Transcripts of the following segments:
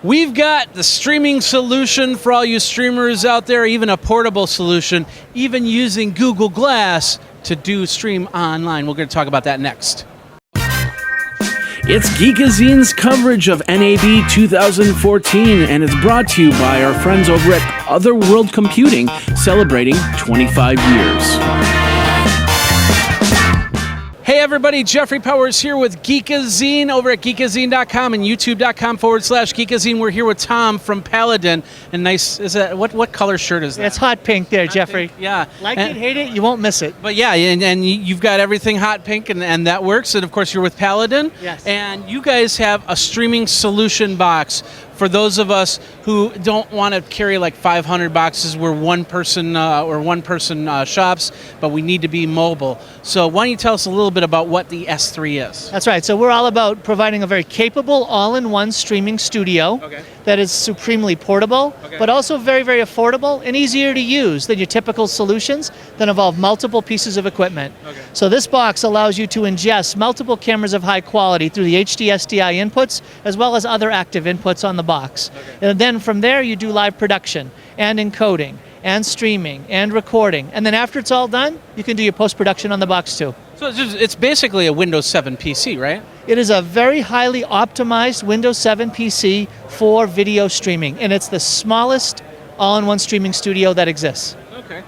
We've got the streaming solution for all you streamers out there, even a portable solution, even using Google Glass to stream online. We're going to talk about that next. It's Geekazine's coverage of NAB 2014, and it's brought to you by our friends over at Otherworld Computing, celebrating 25 years. Hey everybody, Jeffrey Powers here with Geekazine over at Geekazine.com and YouTube.com/Geekazine. We're here with Tom from Paladin. And nice, is that, what color shirt is that? It's hot pink there, Jeffrey. Pink? Yeah. Like it, hate it, you won't miss it. But yeah, and you've got everything hot pink, and that works. And of course, you're with Paladin. Yes. And you guys have a streaming solution box for those of us who don't want to carry like 500 boxes. We're one person shops, but we need to be mobile. So why don't you tell us a little bit about what the S3 is? That's right. So we're all about providing a very capable all-in-one streaming studio that is supremely portable, but also very, very affordable and easier to use than your typical solutions that involve multiple pieces of equipment. So this box allows you to ingest multiple cameras of high quality through the HD SDI inputs, as well as other active inputs on the box. And then from there you do live production and encoding and streaming and recording. And then after it's all done, you can do your post-production on the box too. So it's basically a Windows 7 PC, right? It is a very highly optimized Windows 7 PC for video streaming, and it's the smallest all-in-one streaming studio that exists. Okay.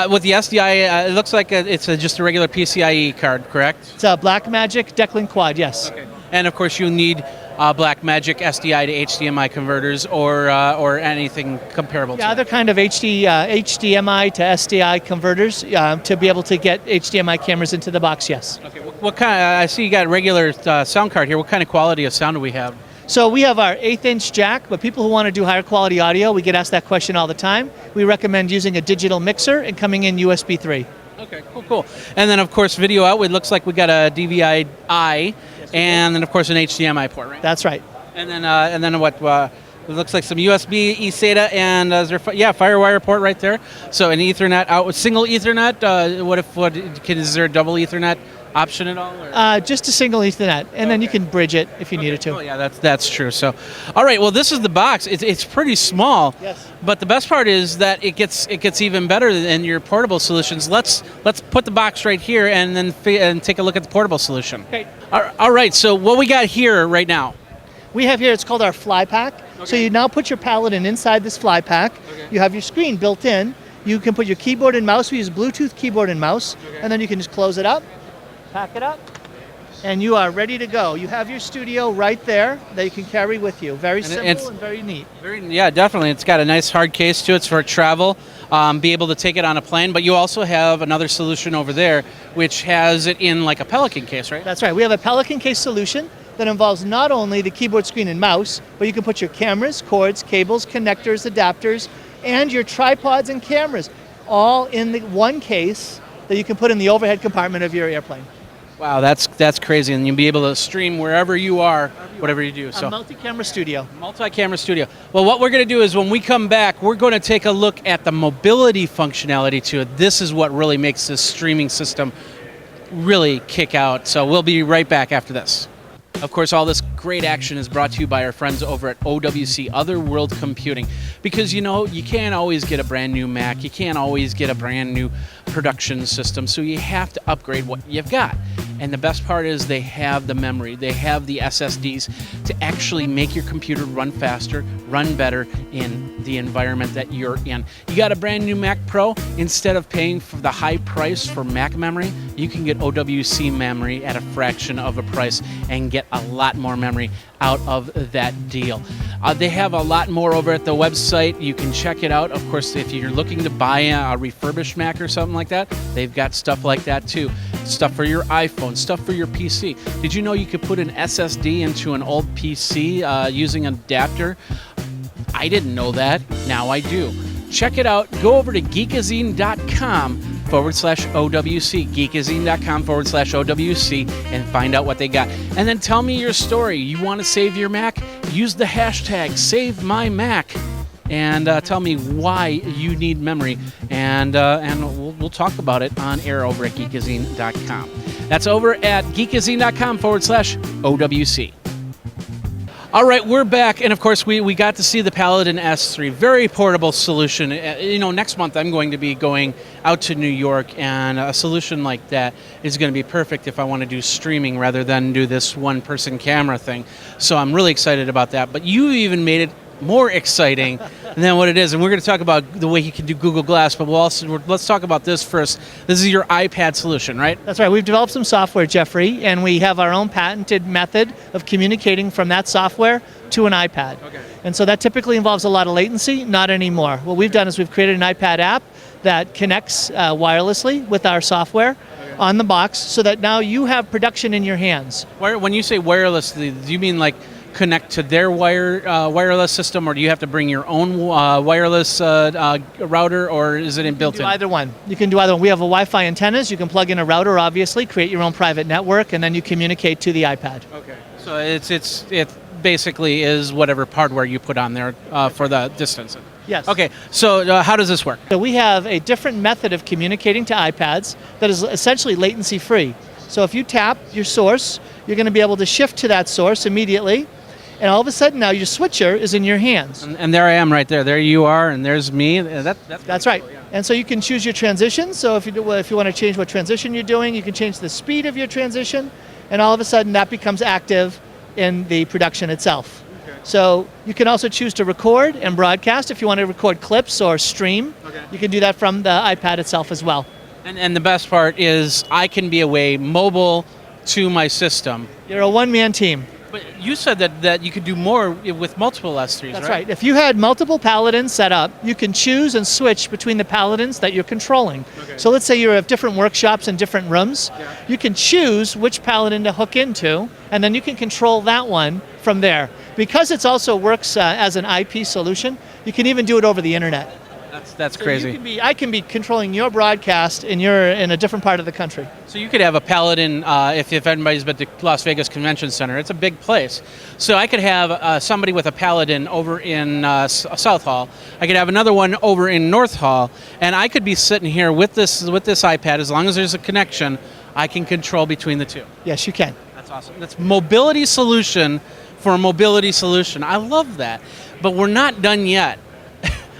With the SDI, it looks like it's just a regular PCIe card, correct? It's a Blackmagic Decklink Quad, yes. Okay. And of course, you need Blackmagic SDI to HDMI converters or anything comparable to that. Other kind of HDMI to SDI converters to be able to get HDMI cameras into the box, yes. Okay. What kind? I see you got a regular sound card here. What kind of quality of sound do we have? So we have our 1/8" jack, but people who want to do higher quality audio, we get asked that question all the time. We recommend using a digital mixer and coming in USB 3. Okay, cool. And then of course video out, it looks like we got a DVI-I, and then of course an HDMI port, right? That's right. And then what? It looks like some USB, eSATA, and FireWire port right there. So an Ethernet out, single Ethernet. Is there a double Ethernet option at all? Just a single Ethernet, and then you can bridge it if you needed to. Oh yeah, that's true. So, all right. Well, this is the box. It's pretty small. Yes. But the best part is that it gets even better than your portable solutions. Let's put the box right here and then take a look at the portable solution. Okay. All right. So what we got here right now? We have here, it's called our fly pack. Okay. So you now put your Paladin inside this fly pack. Okay. You have your screen built in. You can put your keyboard and mouse. We use Bluetooth keyboard and mouse. Okay. And then you can just close it up, pack it up, and you are ready to go. You have your studio right there that you can carry with you. Very simple and very neat. Yeah, definitely. It's got a nice hard case to it. It's for travel. Be able to take it on a plane, but you also have another solution over there which has it in like a Pelican case, right? That's right. We have a Pelican case solution that involves not only the keyboard, screen, and mouse, but you can put your cameras, cords, cables, connectors, adapters, and your tripods and cameras all in the one case that you can put in the overhead compartment of your airplane. Wow, that's crazy, and you'll be able to stream wherever you are, whatever you do. So a multi-camera studio. Multi-camera studio. Well, what we're going to do is when we come back, we're going to take a look at the mobility functionality to it. This is what really makes this streaming system really kick out. So we'll be right back after this. Of course, all this great action is brought to you by our friends over at OWC, Otherworld Computing. Because, you can't always get a brand new Mac. You can't always get a brand new production system. So you have to upgrade what you've got. And the best part is they have the memory. They have the SSDs to actually make your computer run faster, run better in the environment that you're in. You got a brand new Mac Pro? Instead of paying for the high price for Mac memory, you can get OWC memory at a fraction of a price and get a lot more memory out of that deal. They have a lot more over at the website. You can check it out. Of course, if you're looking to buy a refurbished Mac or something like that, they've got stuff like that too. Stuff for your iPhone, stuff for your PC. Did you know you could put an SSD into an old PC using an adapter? I didn't know that. Now I do. Check it out. Go over to geekazine.com/OWC. Geekazine.com/OWC and find out what they got. And then tell me your story. You want to save your Mac? Use the hashtag #SaveMyMac. And tell me why you need memory, and we'll talk about it on air over at Geekazine.com. That's over at Geekazine.com/OWC. All right, we're back, and of course we got to see the Paladin S3, very portable solution. Next month I'm going to be going out to New York, and a solution like that is going to be perfect if I want to do streaming rather than do this one-person camera thing. So I'm really excited about that. But you even made it more exciting than what it is, and we're going to talk about the way you can do Google Glass, but let's talk about this first. This is your iPad solution, right? That's right. We've developed some software, Jeffrey, and we have our own patented method of communicating from that software to an iPad. Okay. And so that typically involves a lot of latency, not anymore. What we've done is we've created an iPad app that connects wirelessly with our software on the box so that now you have production in your hands. When you say wirelessly, do you mean like connect to their wireless system, or do you have to bring your own wireless router, or is it built in? Either one. You can do either one. We have a Wi-Fi antennas. You can plug in a router, obviously, create your own private network, and then you communicate to the iPad. Okay. So it basically is whatever hardware you put on there for the distance. Yes. Okay. So how does this work? So we have a different method of communicating to iPads that is essentially latency free. So if you tap your source, you're going to be able to shift to that source immediately. And all of a sudden now your switcher is in your hands. And there I am right there. There you are, and there's me. That's right. Cool, yeah. And so you can choose your transition. So if you want to change what transition you're doing, you can change the speed of your transition, and all of a sudden that becomes active in the production itself. Okay. So you can also choose to record and broadcast. If you want to record clips or stream, you can do that from the iPad itself as well. And the best part is I can be away mobile to my system. You're a one-man team. But you said that you could do more with multiple S3s, That's right. If you had multiple Paladins set up, you can choose and switch between the Paladins that you're controlling. Okay. So let's say you have different workshops in different rooms. Yeah. You can choose which Paladin to hook into, and then you can control that one from there. Because it also works as an IP solution, you can even do it over the internet. That's so crazy. I can be controlling your broadcast and you're in a different part of the country. So you could have a Paladin, if anybody's been to Las Vegas Convention Center, it's a big place. So I could have somebody with a Paladin over in South Hall. I could have another one over in North Hall, and I could be sitting here with this iPad. As long as there's a connection, I can control between the two. Yes, you can. That's awesome. That's mobility solution for a mobility solution. I love that, but we're not done yet.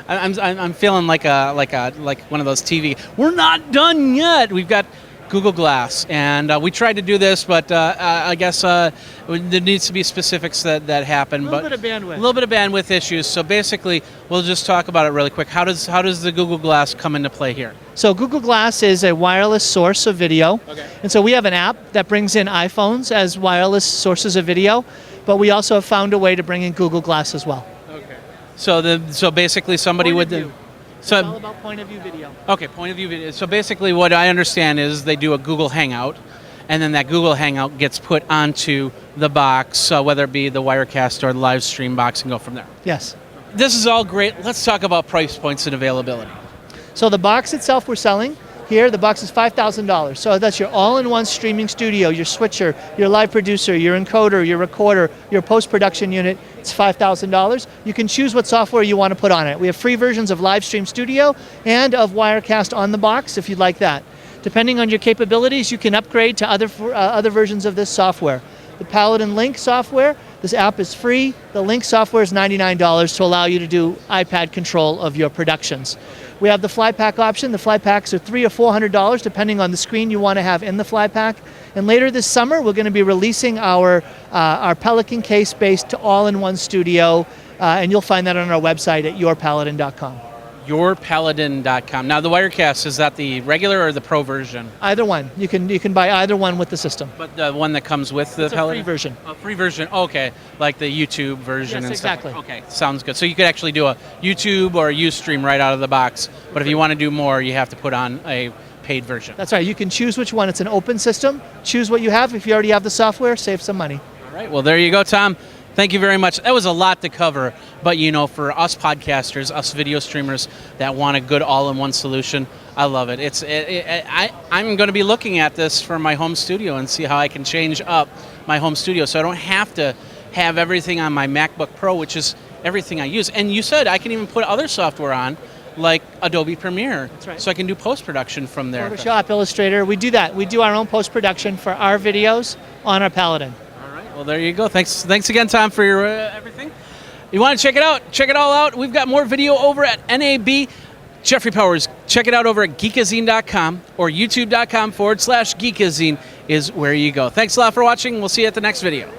I'm feeling like one of those TV. We're not done yet. We've got Google Glass, and we tried to do this, but I guess there needs to be specifics that happen. A little bit of bandwidth. A little bit of bandwidth issues. So basically, we'll just talk about it really quick. How does the Google Glass come into play here? So Google Glass is a wireless source of video. Okay. And so we have an app that brings in iPhones as wireless sources of video, but we also have found a way to bring in Google Glass as well. So basically somebody would... It's all about point of view video. Okay, point of view video. So basically what I understand is they do a Google Hangout, and then that Google Hangout gets put onto the box, whether it be the Wirecast or the live stream box, and go from there. Yes. This is all great. Let's talk about price points and availability. So the box itself we're selling here, the box is $5,000. So that's your all-in-one streaming studio, your switcher, your live producer, your encoder, your recorder, your post-production unit. It's $5,000. You can choose what software you want to put on it. We have free versions of Live Stream Studio and of Wirecast on the box if you'd like that. Depending on your capabilities, you can upgrade to other versions of this software. The Paladin Link software, this app is free. The Link software is $99 to allow you to do iPad control of your productions. We have the fly pack option. The fly packs are $300 or $400 depending on the screen you want to have in the fly pack. And later this summer, we're going to be releasing our Pelican case-based all-in-one studio, and you'll find that on our website at yourpaladin.com. Yourpaladin.com. Now the Wirecast, is that the regular or the Pro version? Either one. You can buy either one with the system. But the one that comes with the Paladin? It's a free version. A free version, okay. Like the YouTube version yes, and exactly. stuff. Okay, sounds good. So you could actually do a YouTube or a Ustream right out of the box, but if you want to do more, you have to put on a paid version. That's right. You can choose which one. It's an open system. Choose what you have. If you already have the software, save some money. All right, well there you go, Tom. Thank you very much. That was a lot to cover, but for us podcasters, us video streamers that want a good all-in-one solution, I love it. I'm going to be looking at this for my home studio and see how I can change up my home studio so I don't have to have everything on my MacBook Pro, which is everything I use. And you said I can even put other software on, like Adobe Premiere. That's right. So I can do post-production from there. Photoshop, Illustrator, we do that. We do our own post-production for our videos on our Paladin. Well, there you go. Thanks again, Tom, for your everything. You want to check it out? Check it all out. We've got more video over at NAB. Jeffrey Powers, check it out over at Geekazine.com or YouTube.com/Geekazine is where you go. Thanks a lot for watching. We'll see you at the next video.